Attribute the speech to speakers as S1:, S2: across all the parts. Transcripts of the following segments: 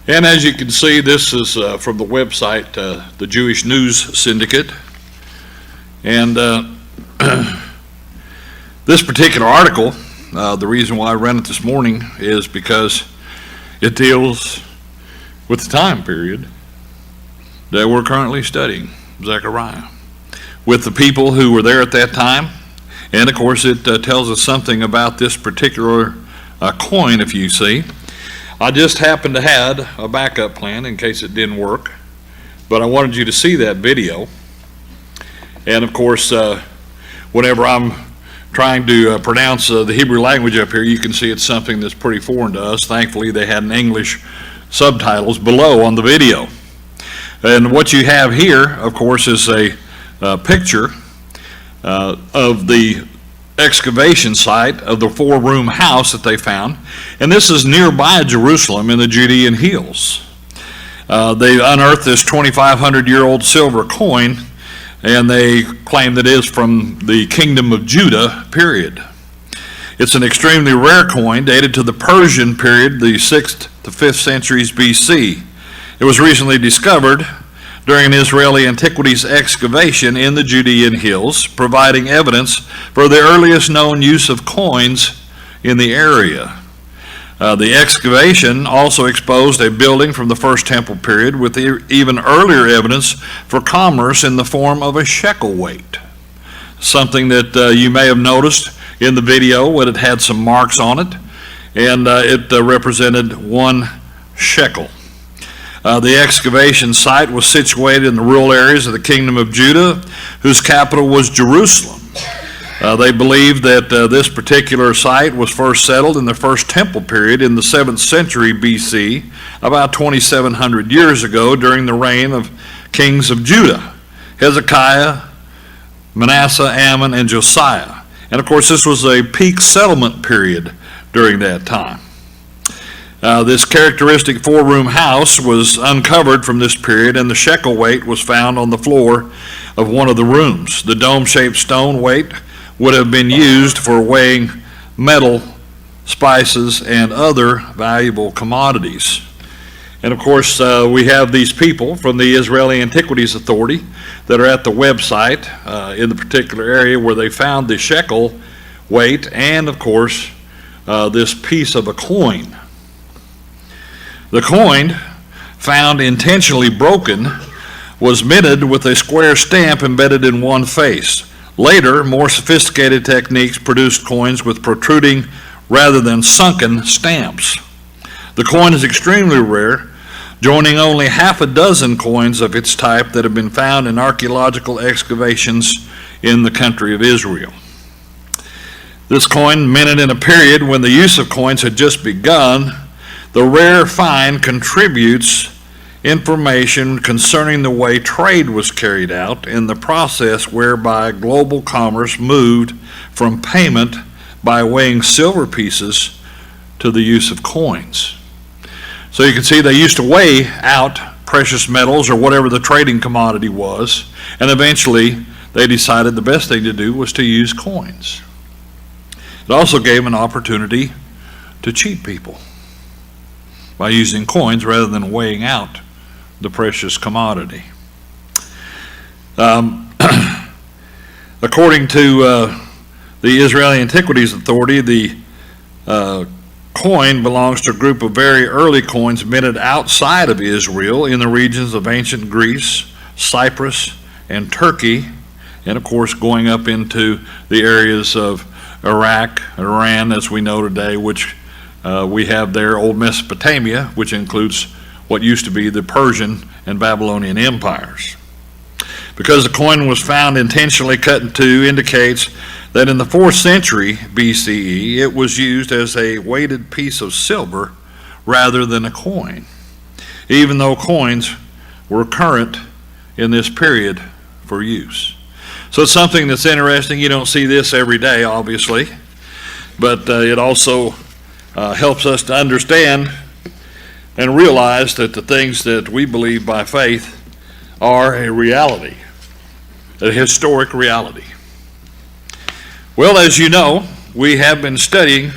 S1: And as you can see, this is from the website, the Jewish News Syndicate. And this particular article, the reason why I ran it this morning is because it deals with the time period that we're currently studying, Zechariah, with the people who were there at that time. And of course, it tells us something about this particular coin, if you see. I just happened to have a backup plan in case it didn't work, but I wanted you to see that video. And of course, whenever I'm trying to pronounce the Hebrew language up here, you can see it's something that's pretty foreign to us. Thankfully, they had an English subtitles below on the video. And what you have here, of course, is a picture of the excavation site of the four-room house that they found. And this is nearby Jerusalem in the Judean hills. They unearthed this 2,500-year-old silver coin, and they claim that it is from the kingdom of Judah, period. It's an extremely rare coin dated to the Persian period, the 6th to 5th centuries BC. It was recently discovered during an Israeli antiquities excavation in the Judean hills, providing evidence for the earliest known use of coins in the area. The excavation also exposed a building from the First Temple period with even earlier evidence for commerce in the form of a shekel weight. Something that you may have noticed in the video when it had some marks on it, and it represented 1 shekel. The excavation site was situated in the rural areas of the kingdom of Judah, whose capital was Jerusalem. They believe that this particular site was first settled in the First Temple period in the 7th century BC, about 2,700 years ago, during the reign of kings of Judah, Hezekiah, Manasseh, Ammon, and Josiah. And of course, this was a peak settlement period during that time. This characteristic 4-room house was uncovered from this period, and the shekel weight was found on the floor of one of the rooms. The dome-shaped stone weight would have been used for weighing metal, spices, and other valuable commodities. And of course, we have these people from the Israeli Antiquities Authority that are at the website in the particular area where they found the shekel weight and, of course, this piece of a coin. The coin, found intentionally broken, was minted with a square stamp embedded in one face. Later, more sophisticated techniques produced coins with protruding rather than sunken stamps. The coin is extremely rare, joining only half a dozen coins of its type that have been found in archaeological excavations in the country of Israel. This coin, minted in a period when the use of coins had just begun, the rare find contributes information concerning the way trade was carried out in the process whereby global commerce moved from payment by weighing silver pieces to the use of coins. So you can see they used to weigh out precious metals or whatever the trading commodity was, and eventually they decided the best thing to do was to use coins. It also gave an opportunity to cheat people by using coins rather than weighing out the precious commodity. According to the Israeli Antiquities Authority, the coin belongs to a group of very early coins minted outside of Israel in the regions of ancient Greece, Cyprus, and Turkey, and of course going up into the areas of Iraq, Iran, as we know today, which we have there Old Mesopotamia, which includes what used to be the Persian and Babylonian empires. Because the coin was found intentionally cut in two indicates that in the 4th century BCE it was used as a weighted piece of silver rather than a coin, even though coins were current in this period for use. So it's something that's interesting. You don't see this every day, obviously, but it also helps us to understand and realize that the things that we believe by faith are a reality, a historic reality. Well, as you know, we have been studying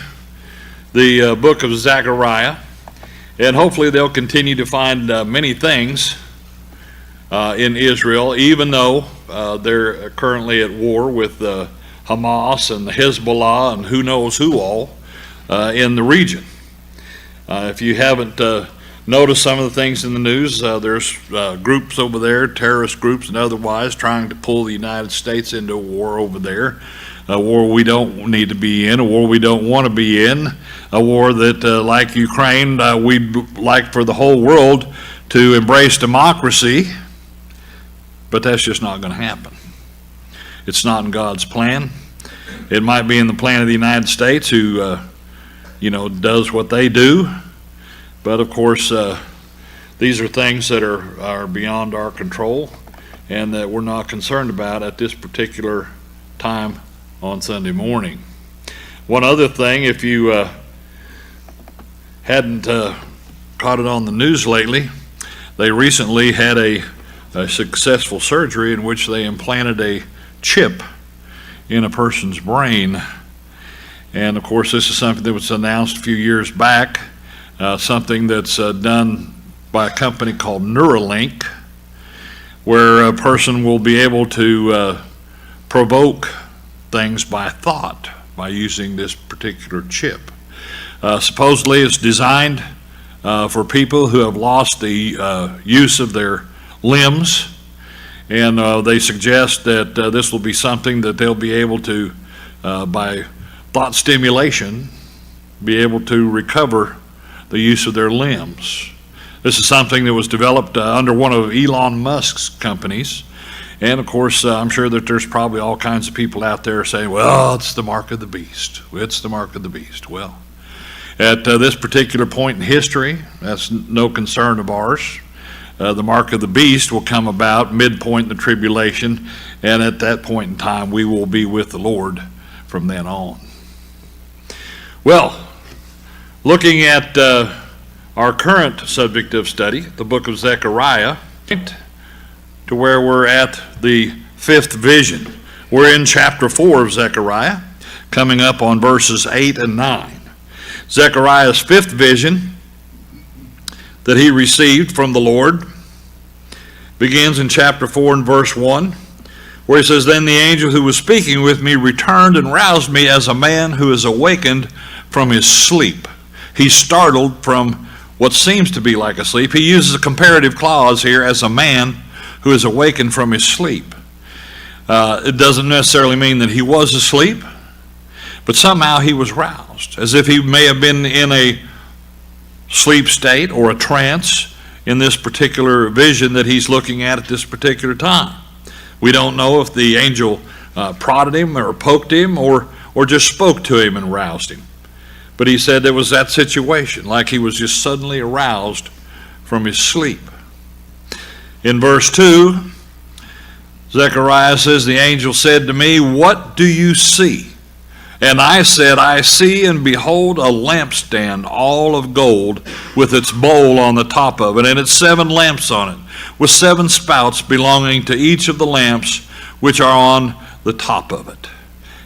S1: the book of Zechariah, And hopefully they'll continue to find many things in Israel, even though they're currently at war with Hamas and the Hezbollah and who knows who all in the region. If you haven't noticed some of the things in the news, there's groups over there, terrorist groups and otherwise, trying to pull the United States into a war over there, a war we don't need to be in, a war we don't want to be in, a war that, like Ukraine, we'd like for the whole world to embrace democracy, but that's just not going to happen. It's not in God's plan. It might be in the plan of the United States, who does what they do. But of course, these are things that are beyond our control and that we're not concerned about at this particular time on Sunday morning. One other thing, if you hadn't caught it on the news lately, they recently had a successful surgery in which they implanted a chip in a person's brain. And of course, this is something that was announced a few years back, something that's done by a company called Neuralink, where a person will be able to provoke things by thought by using this particular chip. Supposedly it's designed for people who have lost the use of their limbs, and they suggest that this will be something that they'll be able to, by thought stimulation, be able to recover the use of their limbs. This is something that was developed under one of Elon Musk's companies. And of course, I'm sure that there's probably all kinds of people out there saying, well, it's the mark of the beast. It's the mark of the beast. Well, at this particular point in history, that's no concern of ours. The mark of the beast will come about midpoint in the tribulation, and at that point in time, we will be with the Lord from then on. Well, looking at our current subject of study, the book of Zechariah, to where we're at the fifth vision. We're in chapter 4 of Zechariah, coming up on verses 8 and 9. Zechariah's fifth vision that he received from the Lord begins in chapter 4 and verse 1, where he says, "Then the angel who was speaking with me returned and roused me as a man who is awakened from his sleep." He's startled from what seems to be like a sleep. He uses a comparative clause here, as a man who is awakened from his sleep. It doesn't necessarily mean that he was asleep, but somehow he was roused, as if he may have been in a sleep state or a trance in this particular vision that he's looking at this particular time. We don't know if the angel prodded him or poked him or just spoke to him and roused him. But he said there was that situation, like he was just suddenly aroused from his sleep. In verse 2, Zechariah says, "The angel said to me, 'What do you see?' And I said, 'I see and behold a lampstand all of gold with its bowl on the top of it, and its 7 lamps on it, with 7 spouts belonging to each of the lamps which are on the top of it.'"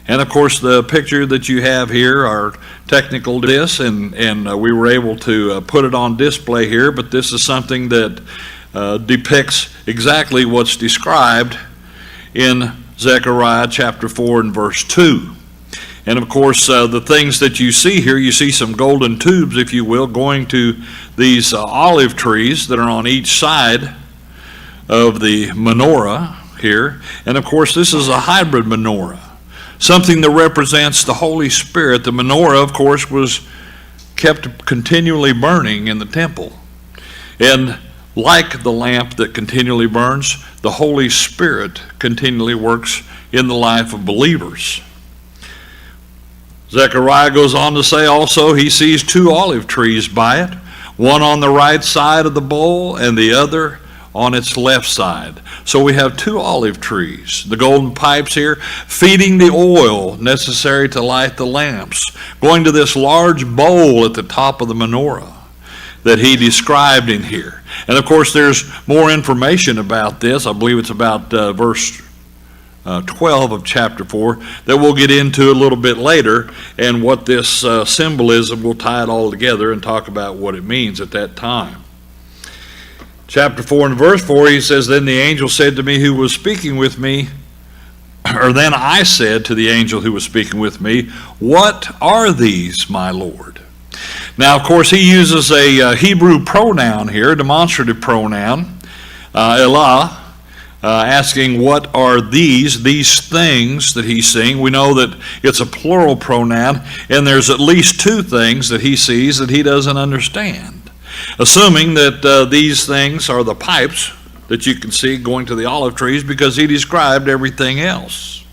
S1: And of course, the picture that you have here are technical to this, and we were able to put it on display here, but this is something that depicts exactly what's described in Zechariah chapter 4 and verse 2. And of course, the things that you see here, you see some golden tubes, if you will, going to these olive trees that are on each side of the menorah here. And of course, this is a hybrid menorah, something that represents the Holy Spirit. The menorah, of course, was kept continually burning in the temple. And like the lamp that continually burns, the Holy Spirit continually works in the life of believers. Zechariah goes on to say also he sees 2 olive trees by it, one on the right side of the bowl and the other on its left side. So we have 2 olive trees, the golden pipes here, feeding the oil necessary to light the lamps, going to this large bowl at the top of the menorah that he described in here. And of course, there's more information about this. I believe it's about verse 12 of chapter 4 that we'll get into a little bit later, and what this symbolism will tie it all together and talk about what it means at that time. Chapter 4 and verse 4, he says, Then the angel said to me who was speaking with me, or then I said to the angel who was speaking with me, What are these, my Lord? Now, of course, he uses a Hebrew pronoun here, a demonstrative pronoun, elah, asking what are these things that he's seeing. We know that it's a plural pronoun, and there's at least two things that he sees that he doesn't understand. Assuming that these things are the pipes that you can see going to the olive trees, because he described everything else.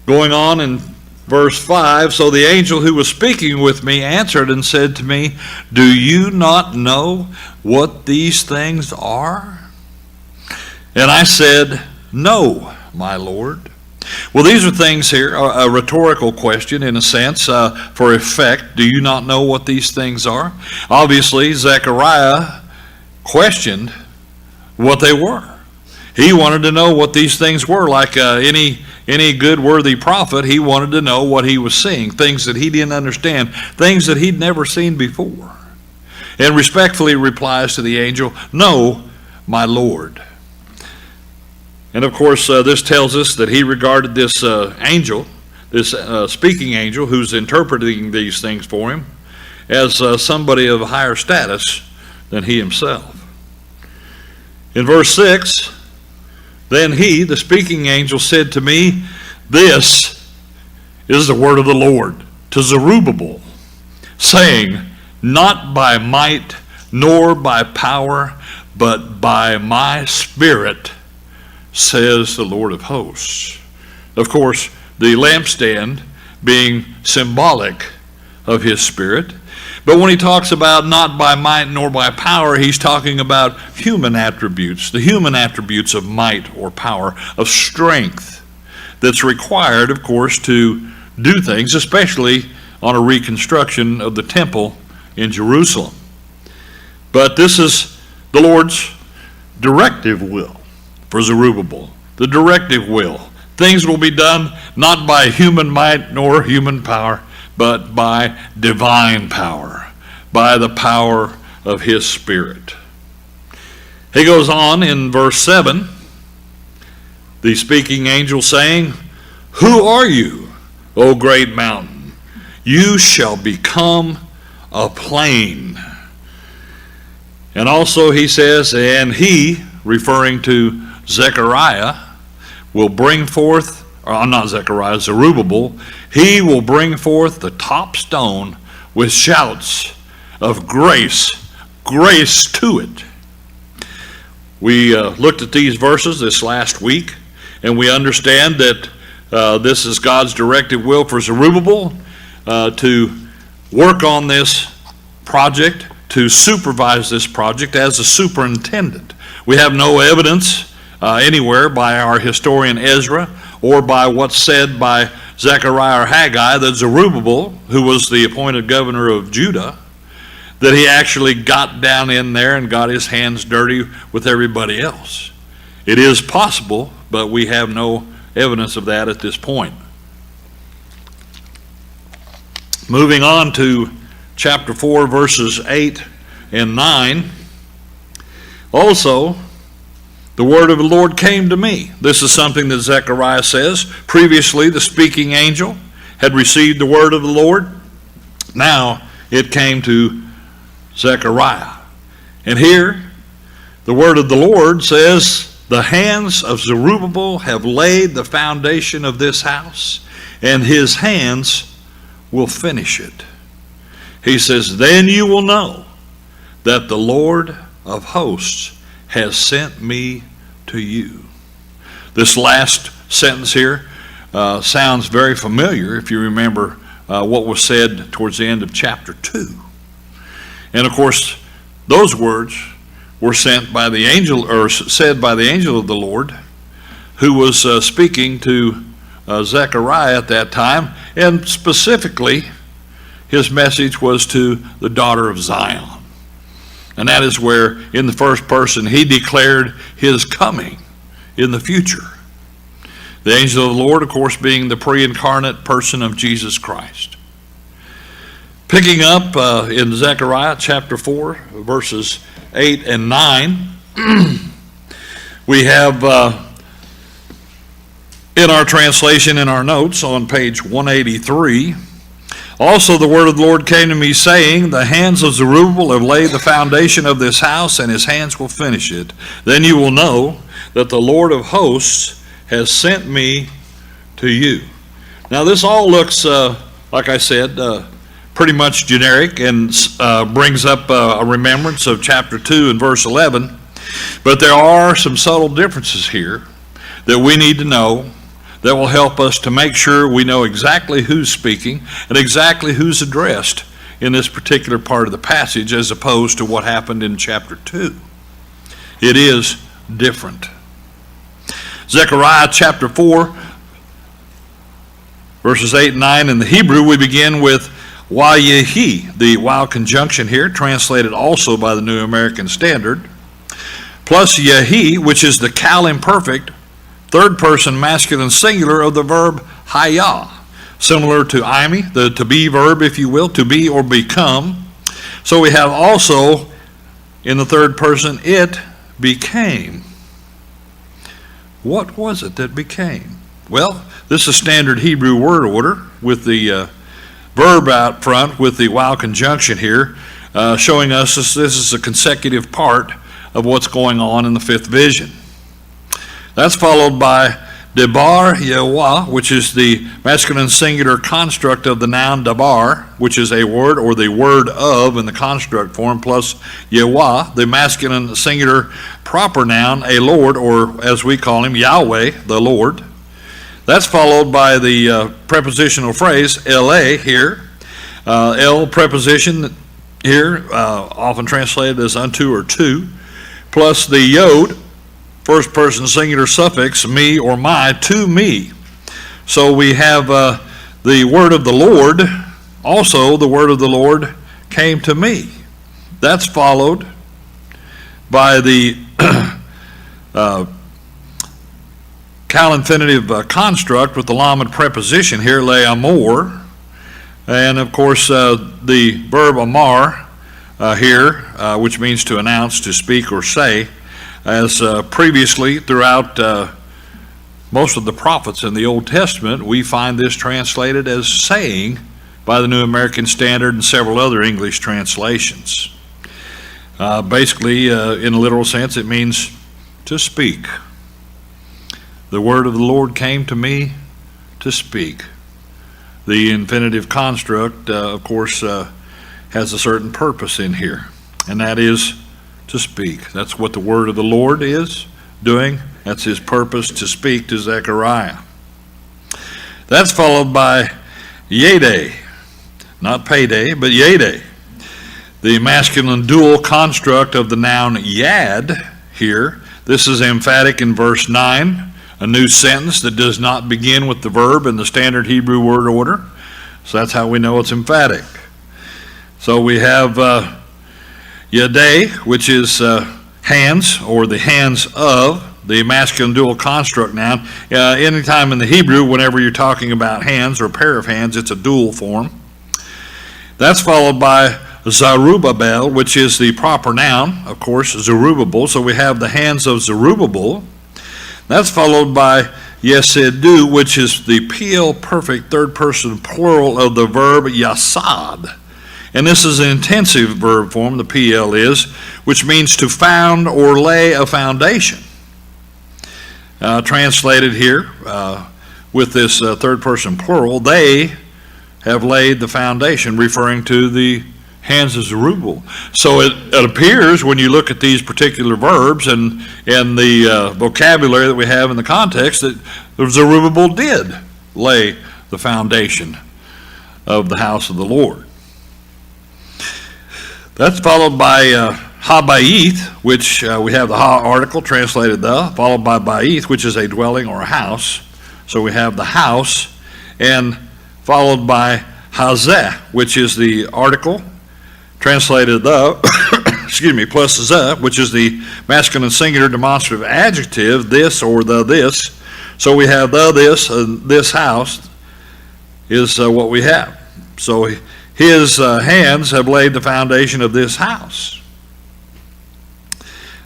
S1: Going on in verse 5, So the angel who was speaking with me answered and said to me, Do you not know what these things are? And I said, No, my Lord. Well, these are things here, a rhetorical question in a sense, for effect. Do you not know what these things are? Obviously, Zechariah questioned what they were. He wanted to know what these things were. Like any good, worthy prophet, he wanted to know what he was seeing, things that he didn't understand, things that he'd never seen before. And respectfully replies to the angel, No, my Lord. And of course, this tells us that he regarded this angel, this speaking angel who's interpreting these things for him, as somebody of higher status than he himself. In verse 6, Then he, the speaking angel, said to me, This is the word of the Lord to Zerubbabel, saying, Not by might nor by power, but by my Spirit, says the Lord of hosts. Of course, the lampstand being symbolic of his Spirit. But when he talks about not by might nor by power, he's talking about human attributes, the human attributes of might or power, of strength that's required, of course, to do things, especially on a reconstruction of the temple in Jerusalem. But this is the Lord's directive will for Zerubbabel, the directive will. Things will be done not by human might nor human power, but by divine power, by the power of his Spirit. He goes on in verse 7, the speaking angel saying, Who are you, O great mountain? You shall become a plain. And also he says, and he, referring to Zechariah, will bring forth, or not Zechariah, Zerubbabel, he will bring forth the top stone with shouts of grace to it. We looked at these verses this last week, and we understand that this is God's directive will for Zerubbabel to work on this project, to supervise this project as a superintendent. We have no evidence anywhere by our historian Ezra or by what's said by Zechariah or Haggai that Zerubbabel, who was the appointed governor of Judah, that he actually got down in there and got his hands dirty with everybody else. It is possible, but we have no evidence of that at this point. Moving on to chapter 4, verses 8 and 9. Also, the word of the Lord came to me. This is something that Zechariah says. Previously, the speaking angel had received the word of the Lord. Now, it came to Zechariah. And here, the word of the Lord says, The hands of Zerubbabel have laid the foundation of this house, and his hands will finish it. He says, Then you will know that the Lord of hosts has sent me to you. This last sentence here sounds very familiar if you remember what was said towards the end of chapter 2. And of course, those words were sent by the angel, or said by the angel of the Lord, who was speaking to Zechariah at that time, and specifically his message was to the daughter of Zion. And that is where, in the first person, he declared his coming in the future. The angel of the Lord, of course, being the pre-incarnate person of Jesus Christ. Picking up in Zechariah chapter 4, verses 8 and 9, we have in our translation, in our notes on page 183, also the word of the Lord came to me, saying, the hands of Zerubbabel have laid the foundation of this house, and his hands will finish it. Then you will know that the Lord of hosts has sent me to you. Now this all looks, like I said, pretty much generic, and brings up a remembrance of chapter 2 and verse 11. But there are some subtle differences here that we need to know, that will help us to make sure we know exactly who's speaking and exactly who's addressed in this particular part of the passage, as opposed to what happened in chapter 2. It is different. Zechariah chapter 4, verses 8 and 9. In the Hebrew, we begin with Wayehi, the while conjunction here, translated also by the New American Standard, plus Yehi, which is the Cal imperfect, third person masculine singular of the verb haya, similar to imi, the to be verb, if you will, to be or become. So we have also in the third person, it became. What was it that became? Well, this is standard Hebrew word order with the verb out front with the while conjunction here, showing us this is a consecutive part of what's going on in the fifth vision. That's followed by debar Yewah, which is the masculine singular construct of the noun dabar, which is a word or the word of in the construct form, plus Yewah, the masculine singular proper noun, a Lord, or as we call him, Yahweh, the Lord. That's followed by the prepositional phrase ele here, el preposition here, often translated as unto or to, plus the yod, first person singular suffix, me or my, to me. So we have the word of the Lord, also the word of the Lord came to me. That's followed by the cal infinitive construct with the lamed preposition here, le amor, and of course the verb amar here, which means to announce, to speak or say. As previously throughout most of the prophets in the Old Testament, we find this translated as saying by the New American Standard and several other English translations. Basically, in a literal sense, it means to speak. The word of the Lord came to me to speak. The infinitive construct, of course, has a certain purpose in here, and that is to speak. That's what the word of the Lord is doing. That's his purpose, to speak to Zechariah. That's followed by yede, not payday, but yede, the masculine dual construct of the noun yad here. This is emphatic in verse 9, a new sentence that does not begin with the verb in the standard Hebrew word order. So that's how we know it's emphatic. So we have Yadeh, which is hands, or the hands of, the masculine dual construct noun. Anytime in the Hebrew, whenever you're talking about hands or a pair of hands, it's a dual form. That's followed by Zerubbabel, which is the proper noun, of course, Zerubbabel. So we have the hands of Zerubbabel. That's followed by Yesedu, which is the PL perfect third person plural of the verb yasad. And this is an intensive verb form, the PL is, which means to found or lay a foundation. Translated here with this third person plural, they have laid the foundation, referring to the hands of Zerubbabel. So it appears when you look at these particular verbs and the vocabulary that we have in the context that Zerubbabel did lay the foundation of the house of the Lord. That's followed by ha-bayith, which we have the ha article translated the, followed by bayith, which is a dwelling or a house. So we have the house, and followed by hazeh, which is the article translated the, excuse me, plus zeh, which is the masculine singular demonstrative adjective, this or the this. So we have this house is what we have. So his hands have laid the foundation of this house.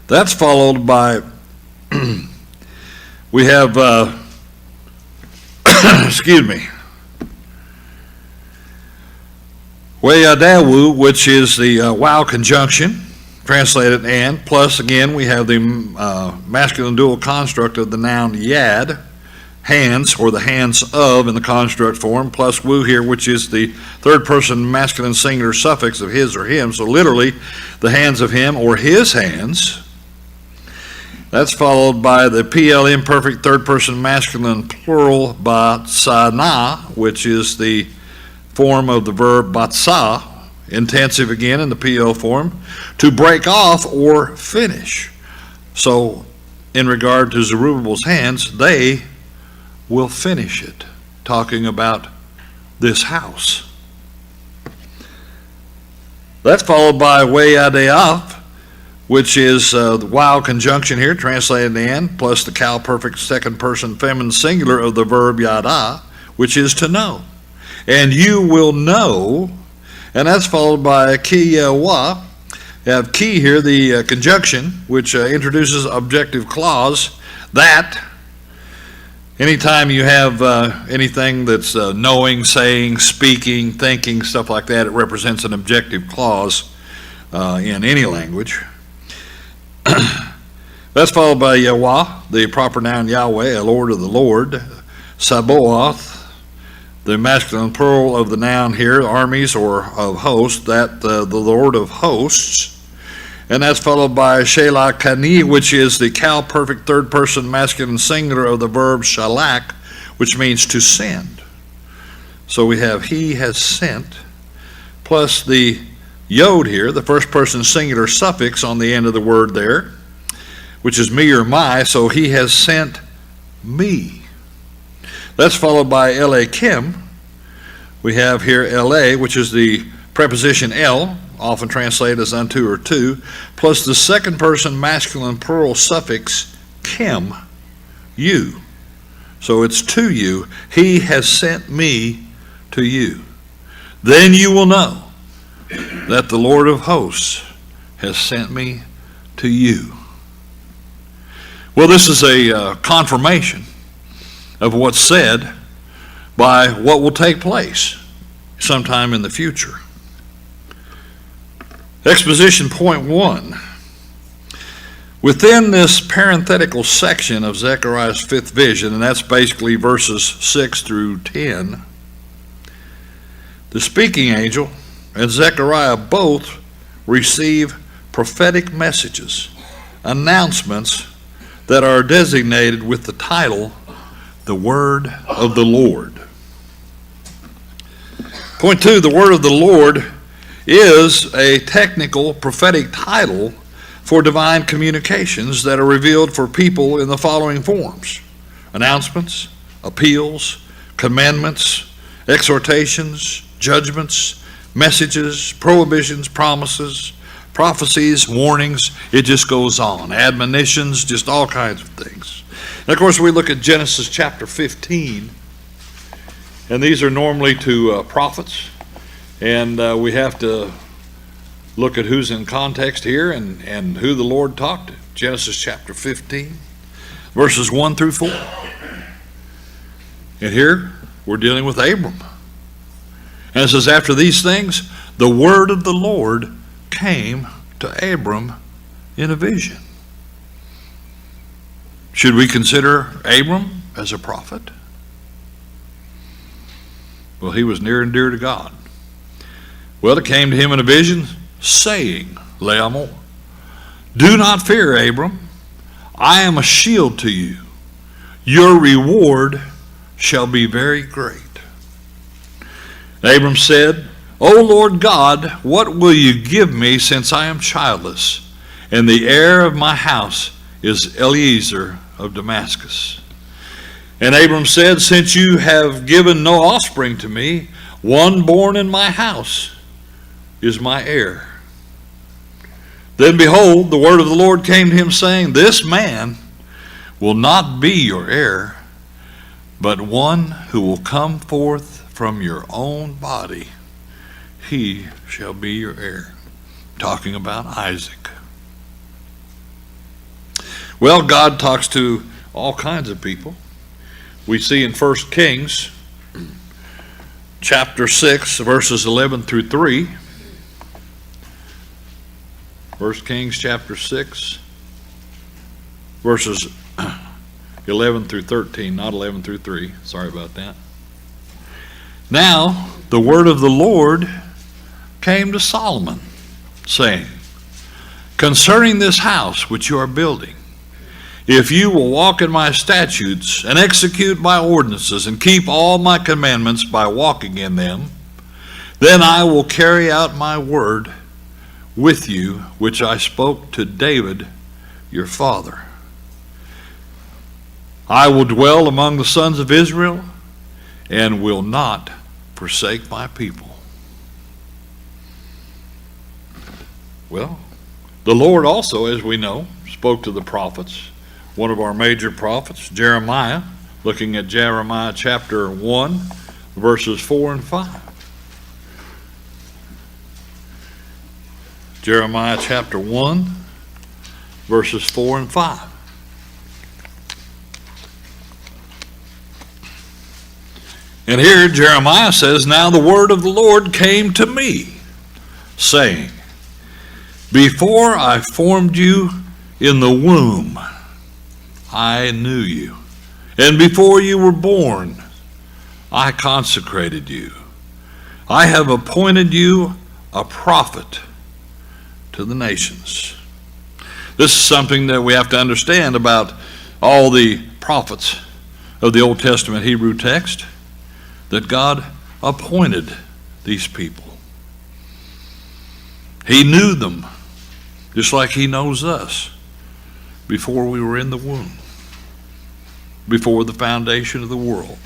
S1: That's followed by, we have, excuse me, Weyadawu, which is the wow conjunction, translated and, plus again we have the masculine dual construct of the noun yad, hands, or the hands of in the construct form, plus wu here, which is the third person masculine singular suffix of his or him, so literally the hands of him or his hands. That's followed by the PL imperfect third person masculine plural batsana, which is the form of the verb batsa, intensive again in the PL form, to break off or finish. So in regard to Zerubbabel's hands, they will finish it, talking about this house. That's followed by Weyadeaf, which is the wow conjunction here, translated in, plus the cal perfect second person feminine singular of the verb yada, which is to know. And you will know, and that's followed by ki wa. You have ki here, the conjunction, which introduces objective clause, that. Anytime you have anything that's knowing, saying, speaking, thinking, stuff like that, it represents an objective clause in any language. That's followed by Yahweh, the proper noun Yahweh, a Lord of the Lord. Sabaoth, the masculine plural of the noun here, armies or of hosts, that the Lord of hosts. And that's followed by Shelach Kani, which is the cal perfect third person masculine singular of the verb shalak, which means to send. So we have he has sent, plus the yod here, the first person singular suffix on the end of the word there, which is me or my, so he has sent me. That's followed by Elakim. We have here la, which is the preposition el, often translated as unto or to, plus the second person masculine plural suffix kim, you. So it's to you. He has sent me to you. Then you will know that the Lord of hosts has sent me to you. Well, this is a confirmation of what's said by what will take place sometime in the future. Exposition point 1. Within this parenthetical section of Zechariah's fifth vision, and that's basically verses 6 through 10, the speaking angel and Zechariah both receive prophetic messages, announcements that are designated with the title, the Word of the Lord. Point 2, the Word of the Lord is a technical prophetic title for divine communications that are revealed for people in the following forms: announcements, appeals, commandments, exhortations, judgments, messages, prohibitions, promises, prophecies, warnings. It just goes on. Admonitions, just all kinds of things. And of course, we look at Genesis chapter 15, and these are normally to prophets, and we have to look at who's in context here and who the Lord talked to. Genesis chapter 15, verses 1 through 4. And here we're dealing with Abram. And it says, after these things, the word of the Lord came to Abram in a vision. Should we consider Abram as a prophet? Well, he was near and dear to God. Well, it came to him in a vision, saying, Leamo, do not fear, Abram. I am a shield to you. Your reward shall be very great. Abram said, O Lord God, what will you give me, since I am childless, and the heir of my house is Eliezer of Damascus? And Abram said, since you have given no offspring to me, one born in my house is my heir. Then behold, the word of the Lord came to him, saying, this man will not be your heir, but one who will come forth from your own body, he shall be your heir. Talking about Isaac. Well, God talks to all kinds of people. We see in 1 Kings chapter 6, verses 11 through 3. 1 Kings chapter 6, verses 11 through 13, not 11 through 3. Sorry about that. Now, the word of the Lord came to Solomon, saying, concerning this house which you are building, if you will walk in my statutes and execute my ordinances and keep all my commandments by walking in them, then I will carry out my word with you, which I spoke to David your father. I will dwell among the sons of Israel and will not forsake my people. Well, the Lord also, as we know, spoke to the prophets. One of our major prophets, Jeremiah, looking at Jeremiah chapter 1, verses 4 and 5. Jeremiah chapter 1, verses 4 and 5. And here Jeremiah says, now the word of the Lord came to me, saying, before I formed you in the womb, I knew you. And before you were born, I consecrated you. I have appointed you a prophet to the nations. This is something that we have to understand about all the prophets of the Old Testament Hebrew text, that God appointed these people. He knew them just like he knows us before we were in the womb, before the foundation of the world,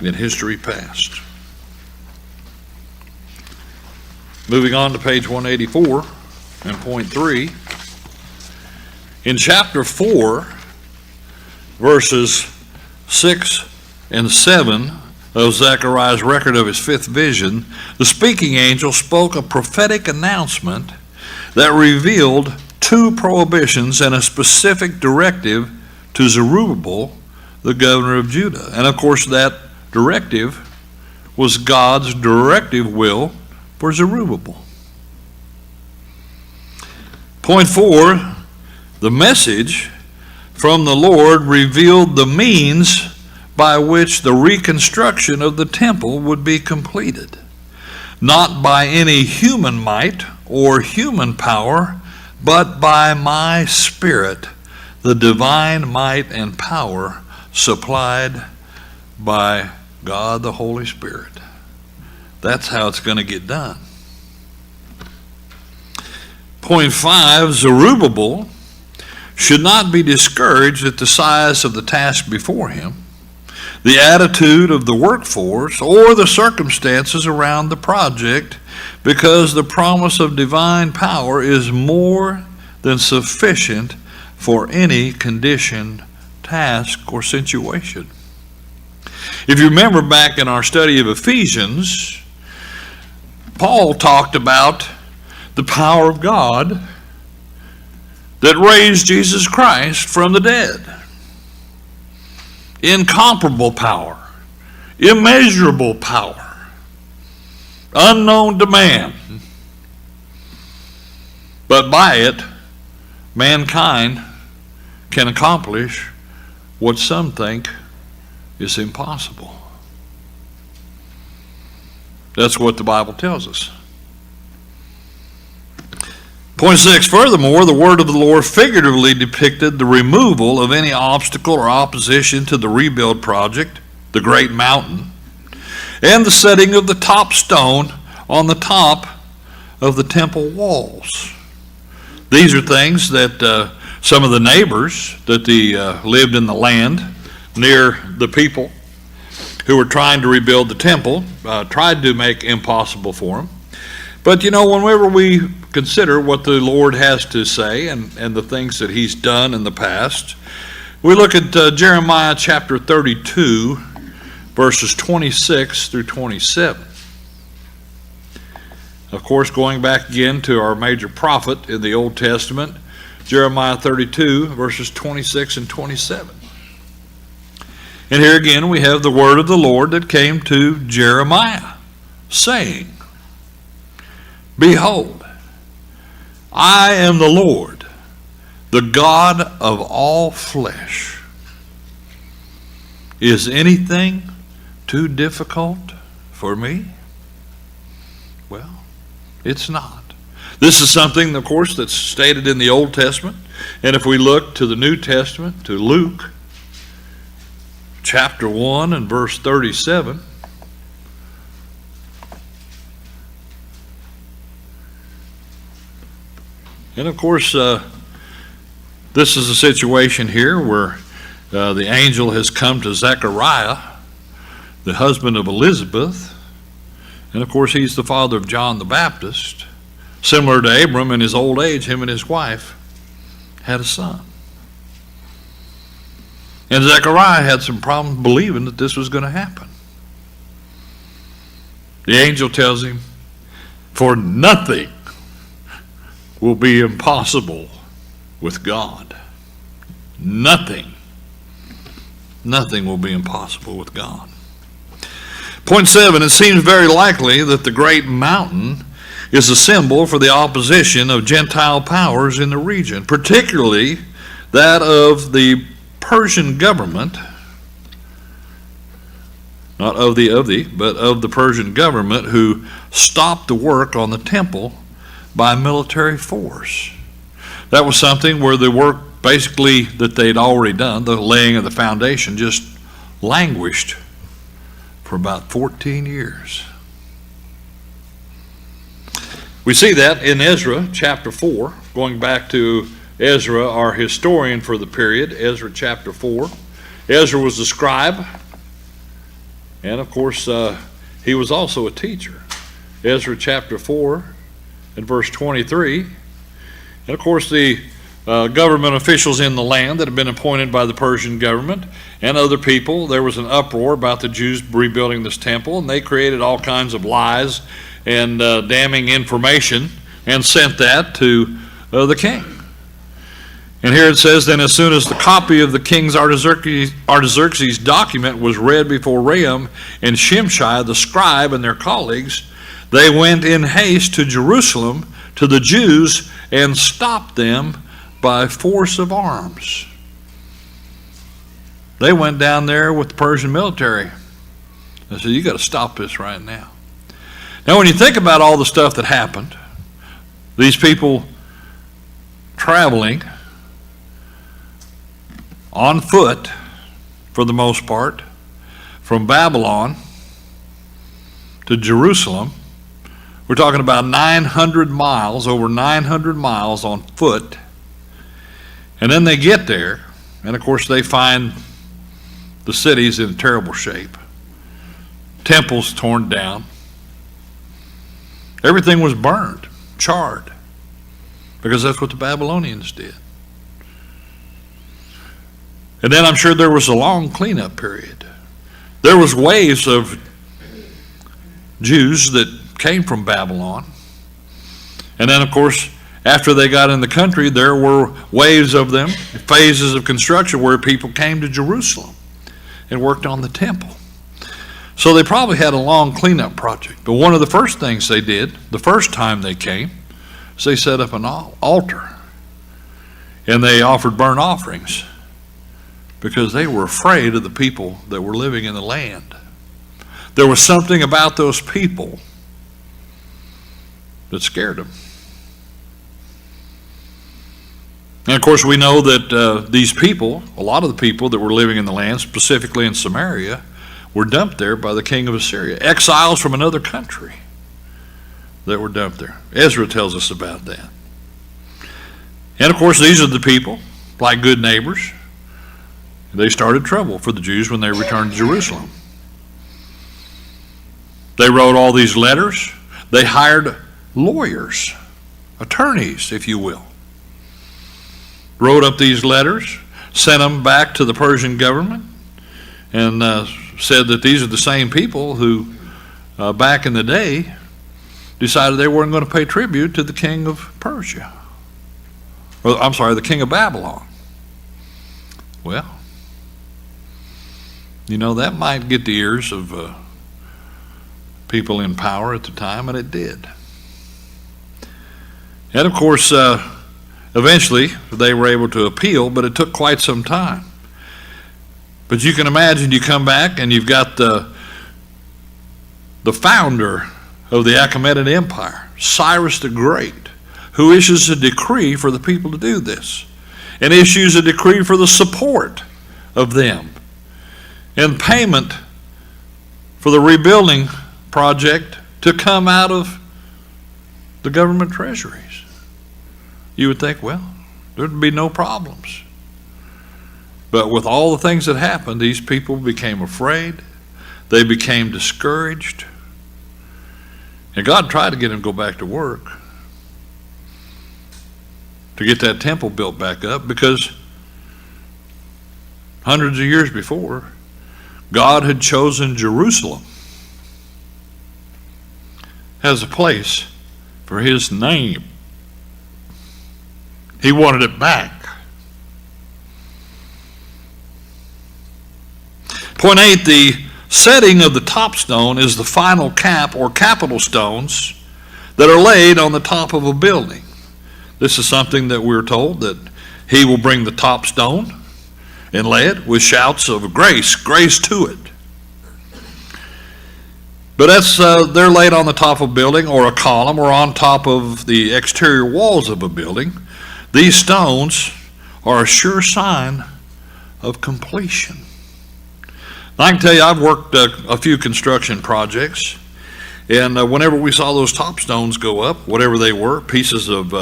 S1: in history past. Moving on to page 184 and point 3. In chapter 4, verses 6 and 7 of Zechariah's record of his fifth vision, the speaking angel spoke a prophetic announcement that revealed two prohibitions and a specific directive to Zerubbabel, the governor of Judah. And of course, that directive was God's directive will for Zerubbabel. Point 4, the message from the Lord revealed the means by which the reconstruction of the temple would be completed, not by any human might or human power, but by my Spirit, the divine might and power supplied by God the Holy Spirit. That's how it's going to get done. Point 5, Zerubbabel should not be discouraged at the size of the task before him, the attitude of the workforce, or the circumstances around the project, because the promise of divine power is more than sufficient for any condition, task, or situation. If you remember back in our study of Ephesians, Paul talked about the power of God that raised Jesus Christ from the dead. Incomparable power, immeasurable power, unknown to man. But by it, mankind can accomplish what some think is impossible. That's what the Bible tells us. Point 6, furthermore, the word of the Lord figuratively depicted the removal of any obstacle or opposition to the rebuild project, the great mountain, and the setting of the top stone on the top of the temple walls. These are things that some of the neighbors that lived in the land near the people who were trying to rebuild the temple tried to make impossible for them. But whenever we consider what the Lord has to say and the things that he's done in the past We look at Jeremiah chapter 32, verses 26 through 27. Of course, going back again to our major prophet in the Old Testament, Jeremiah 32, verses 26 and 27. And here again we have the word of the Lord that came to Jeremiah, saying, Behold, I am the Lord, the God of all flesh. Is anything too difficult for me? Well, it's not. This is something, of course, that's stated in the Old Testament. And if we look to the New Testament, to Luke chapter 1 and verse 37, and of course, this is a situation here where the angel has come to Zechariah, the husband of Elizabeth, and of course he's the father of John the Baptist. Similar to Abram, in his old age, him and his wife had a son. And Zechariah had some problems believing that this was going to happen. The angel tells him, for nothing will be impossible with God. Nothing. Nothing will be impossible with God. Point 7, it seems very likely that the great mountain is a symbol for the opposition of Gentile powers in the region, particularly that of the Persian government, not of the, but of the Persian government, who stopped the work on the temple by military force. That was something where the work basically that they'd already done, the laying of the foundation, just languished for about 14 years. We see that in Ezra chapter 4, going back to Ezra, our historian for the period, Ezra chapter 4. Ezra was the scribe, and of course he was also a teacher. Ezra chapter 4 and verse 23. And of course the government officials in the land that had been appointed by the Persian government and other people, there was an uproar about the Jews rebuilding this temple, and they created all kinds of lies and damning information and sent that to the king. And here it says, then as soon as the copy of the king's Artaxerxes document was read before Rehum and Shimshai the scribe and their colleagues, they went in haste to Jerusalem to the Jews and stopped them by force of arms. They went down there with the Persian military. They said, you got to stop this right now. Now, when you think about all the stuff that happened, these people traveling on foot, for the most part, from Babylon to Jerusalem, we're talking about 900 miles, over 900 miles on foot. And then they get there, and of course they find the city's in terrible shape. Temples torn down. Everything was burned, charred, because that's what the Babylonians did. And then I'm sure there was a long cleanup period. There was waves of Jews that came from Babylon. And then, of course, after they got in the country, there were waves of them, phases of construction where people came to Jerusalem and worked on the temple. So they probably had a long cleanup project. But one of the first things they did, the first time they came, is they set up an altar. And they offered burnt offerings because they were afraid of the people that were living in the land. There was something about those people that scared them. And of course we know that these people, a lot of the people that were living in the land, specifically in Samaria, were dumped there by the king of Assyria. Exiles from another country that were dumped there. Ezra tells us about that. And of course these are the people, like good neighbors. They started trouble for the Jews when they returned to Jerusalem. They wrote all these letters. They hired lawyers, attorneys, if you will. Wrote up these letters sent them back to the Persian government and said that these are the same people who back in the day decided they weren't going to pay tribute to the king of Persia. Or, I'm sorry, the king of Babylon. Well, you know, that might get the ears of people in power at the time, and it did. And of course, eventually they were able to appeal, but it took quite some time. But you can imagine you come back and you've got the founder of the Achaemenid Empire, Cyrus the Great, who issues a decree for the people to do this, and issues a decree for the support of them and payment for the rebuilding project to come out of the government treasuries. You would think, well, there'd be no problems. But with all the things that happened, these people became afraid. They became discouraged. And God tried to get them to go back to work, to get that temple built back up, because hundreds of years before, God had chosen Jerusalem as a place for his name. He wanted it back. Point 8, the setting of the top stone is the final cap or capital stones that are laid on the top of a building. This is something that we're told that he will bring the top stone and lay it with shouts of grace, grace to it. But that's they're laid on the top of a building or a column or on top of the exterior walls of a building. These stones are a sure sign of completion. I can tell you, I've worked a few construction projects, and whenever we saw those top stones go up, whatever they were, pieces of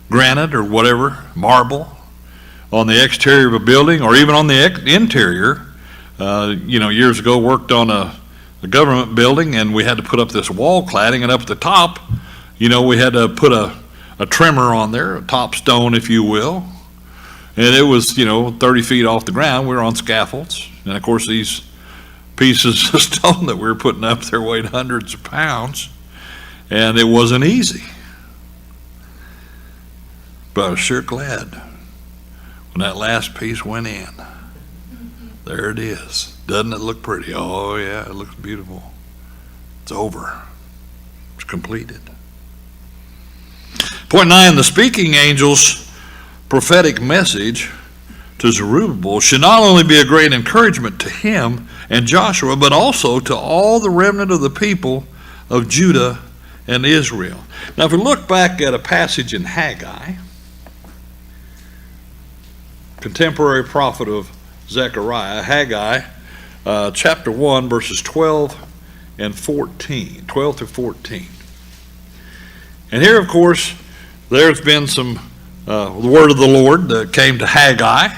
S1: granite or whatever, marble, on the exterior of a building or even on the interior, years ago worked on a government building, and we had to put up this wall cladding, and up at the top, we had to put a trimmer on there, a top stone, if you will, and it was, 30 feet off the ground. We were on scaffolds, and of course these pieces of stone that we were putting up there weighed hundreds of pounds, and it wasn't easy. But I was sure glad when that last piece went in. There it is. Doesn't it look pretty? Oh yeah, it looks beautiful. It's over. It's completed. Point 9, the speaking angel's prophetic message to Zerubbabel should not only be a great encouragement to him and Joshua, but also to all the remnant of the people of Judah and Israel. Now, if we look back at a passage in Haggai, contemporary prophet of Zechariah, Haggai, chapter 1, verses 12 and 14, 12 to 14. And here, of course, there's been some the word of the Lord that came to Haggai,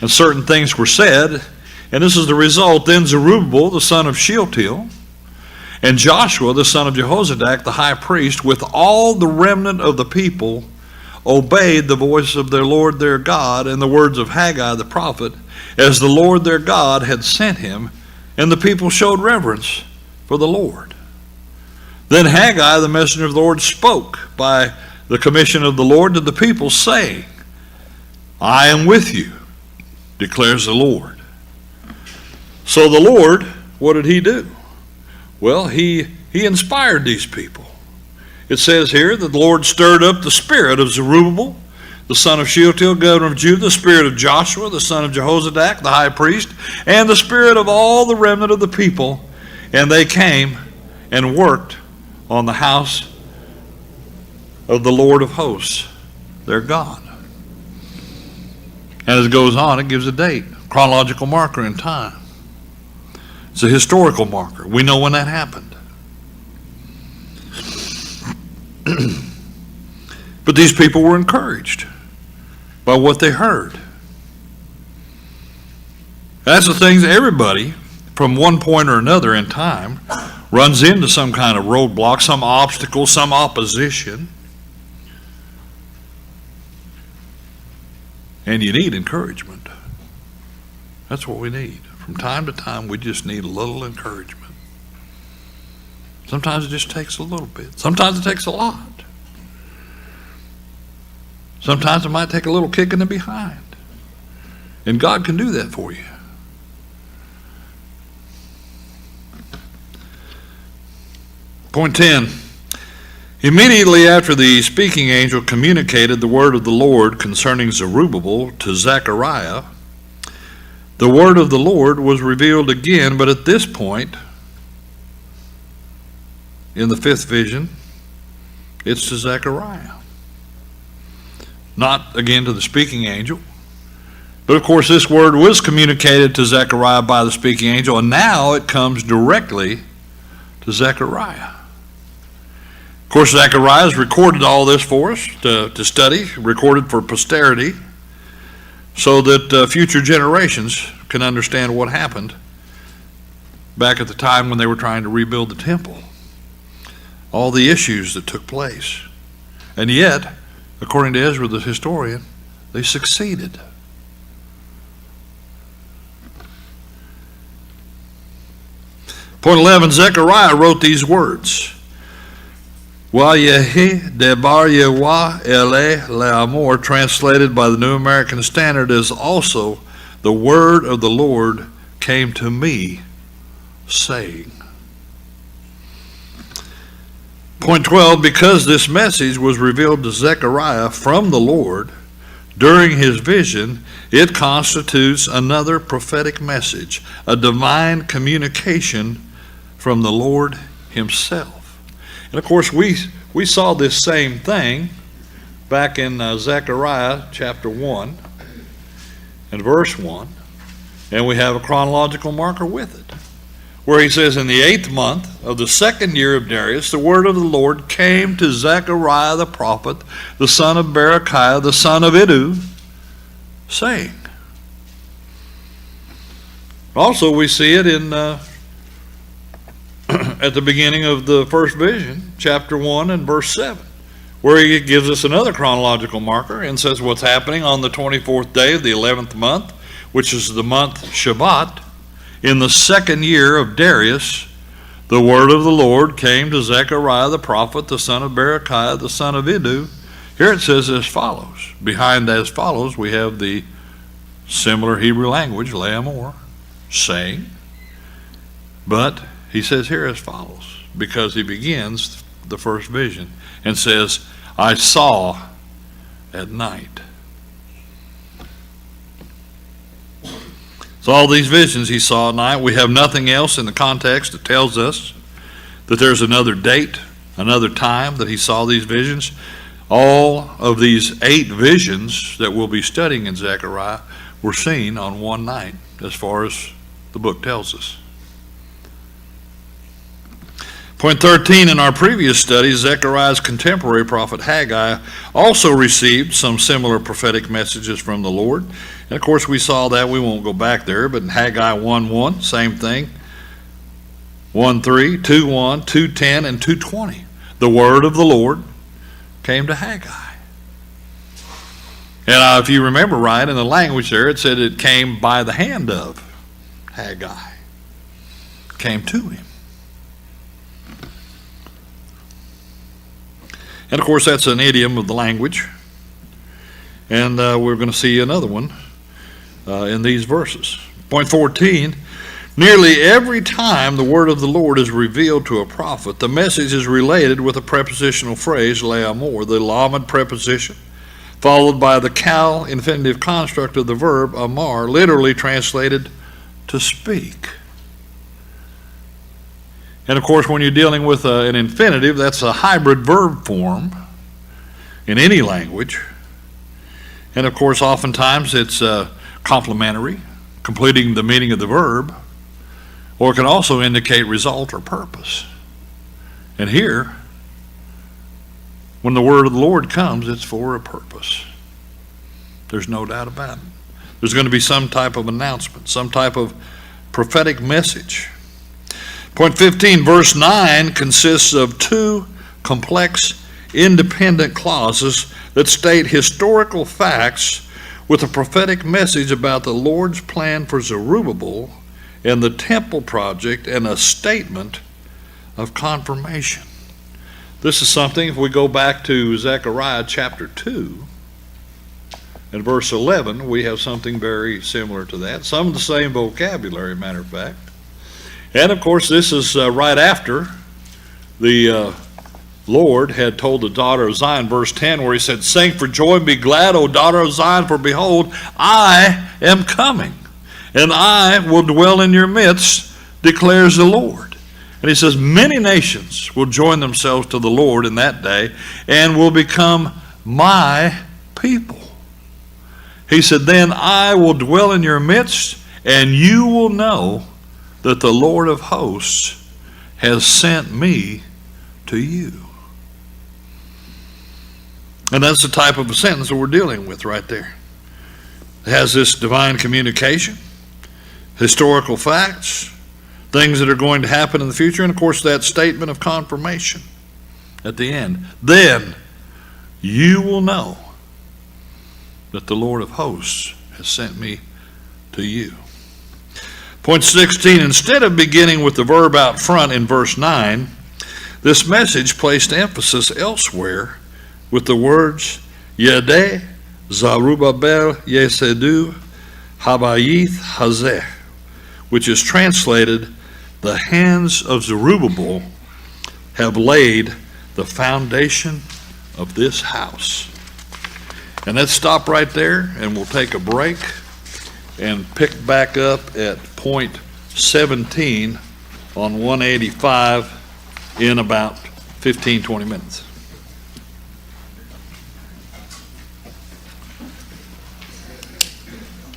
S1: and certain things were said, and this is the result. Then Zerubbabel, the son of Shealtiel, and Joshua, the son of Jehozadak, the high priest, with all the remnant of the people, obeyed the voice of their Lord their God and the words of Haggai the prophet, as the Lord their God had sent him, and the people showed reverence for the Lord. Then Haggai, the messenger of the Lord, spoke by the commission of the Lord to the people, saying, I am with you, declares the Lord. So the Lord, what did he do? Well, he inspired these people. It says here that the Lord stirred up the spirit of Zerubbabel, the son of Shealtiel, governor of Judah, the spirit of Joshua, the son of Jehozadak, the high priest, and the spirit of all the remnant of the people, and they came and worked on the house of the Lord of hosts, their God. And as it goes on, it gives a date, chronological marker in time. It's a historical marker. We know when that happened. But these people were encouraged by what they heard. That's the things everybody, from one point or another in time, runs into some kind of roadblock, some obstacle, some opposition. And you need encouragement. That's what we need. From time to time, we just need a little encouragement. Sometimes it just takes a little bit. Sometimes it takes a lot. Sometimes it might take a little kick in the behind. And God can do that for you. Point 10. Immediately after the speaking angel communicated the word of the Lord concerning Zerubbabel to Zechariah, the word of the Lord was revealed again, but at this point, in the fifth vision, it's to Zechariah. Not again to the speaking angel, but of course this word was communicated to Zechariah by the speaking angel, and now it comes directly to Zechariah. Of course, Zechariah has recorded all this for us to study, recorded for posterity, so that future generations can understand what happened back at the time when they were trying to rebuild the temple. All the issues that took place. And yet, according to Ezra the historian, they succeeded. Point 11, Zechariah wrote these words. Wayehi debar Yewah ele le'amor, translated by the New American Standard, is also the word of the Lord came to me, saying. Point 12, because this message was revealed to Zechariah from the Lord during his vision, it constitutes another prophetic message, a divine communication from the Lord himself. And of course, we saw this same thing back in Zechariah chapter 1 and verse 1, and we have a chronological marker with it, where he says, in the 8th month of the 2nd year of Darius, the word of the Lord came to Zechariah the prophet, the son of Berechiah, the son of Iddo, saying. Also, we see it in at the beginning of the first vision, chapter 1 and verse 7, where he gives us another chronological marker and says what's happening on the 24th day of the 11th month, which is the month Shabbat. In the 2nd year of Darius, the word of the Lord came to Zechariah the prophet, the son of Berechiah, the son of Iddo. Here it says as follows. Behind as follows, we have the similar Hebrew language, le'amor, saying. But he says here as follows, because he begins the first vision and says, I saw at night. So all these visions he saw at night. We have nothing else in the context that tells us that there's another date, another time that he saw these visions. All of these 8 visions that we'll be studying in Zechariah were seen on one night, as far as the book tells us. Point 13, in our previous study, Zechariah's contemporary prophet Haggai also received some similar prophetic messages from the Lord. And of course we saw that, we won't go back there, but in Haggai 1:1, same thing. 1:3, 2:1, 2:10, and 2:20. The word of the Lord came to Haggai. And if you remember right, in the language there, it said it came by the hand of Haggai. It came to him. And of course, that's an idiom of the language. And we're going to see another one in these verses. Point 14, nearly every time the word of the Lord is revealed to a prophet, the message is related with a prepositional phrase, le'amor, the lamed preposition, followed by the kal infinitive construct of the verb amar, literally translated to speak. And of course, when you're dealing with an infinitive, that's a hybrid verb form in any language. And of course, oftentimes it's complementary, completing the meaning of the verb, or it can also indicate result or purpose. And here, when the word of the Lord comes, it's for a purpose. There's no doubt about it. There's going to be some type of announcement, some type of prophetic message. Point 15, verse 9 consists of 2 complex, independent clauses that state historical facts with a prophetic message about the Lord's plan for Zerubbabel and the temple project and a statement of confirmation. This is something, if we go back to Zechariah chapter 2 and verse 11, we have something very similar to that. Some of the same vocabulary, matter of fact. And of course, this is right after the Lord had told the daughter of Zion, verse 10, where he said, "Sing for joy and be glad, O daughter of Zion, for behold, I am coming, and I will dwell in your midst, declares the Lord." And he says, many nations will join themselves to the Lord in that day and will become my people. He said, then I will dwell in your midst, and you will know that the Lord of hosts has sent me to you. And that's the type of a sentence that we're dealing with right there. It has this divine communication, historical facts, things that are going to happen in the future, and of course that statement of confirmation at the end. Then you will know that the Lord of hosts has sent me to you. Point 16, instead of beginning with the verb out front in verse 9, this message placed emphasis elsewhere with the words, Yedeh Zerubbabel Yesedu Habayith Hazeh, which is translated, the hands of Zerubbabel have laid the foundation of this house. And let's stop right there, and we'll take a break and pick back up at point 17 on 185 in about 15-20 minutes.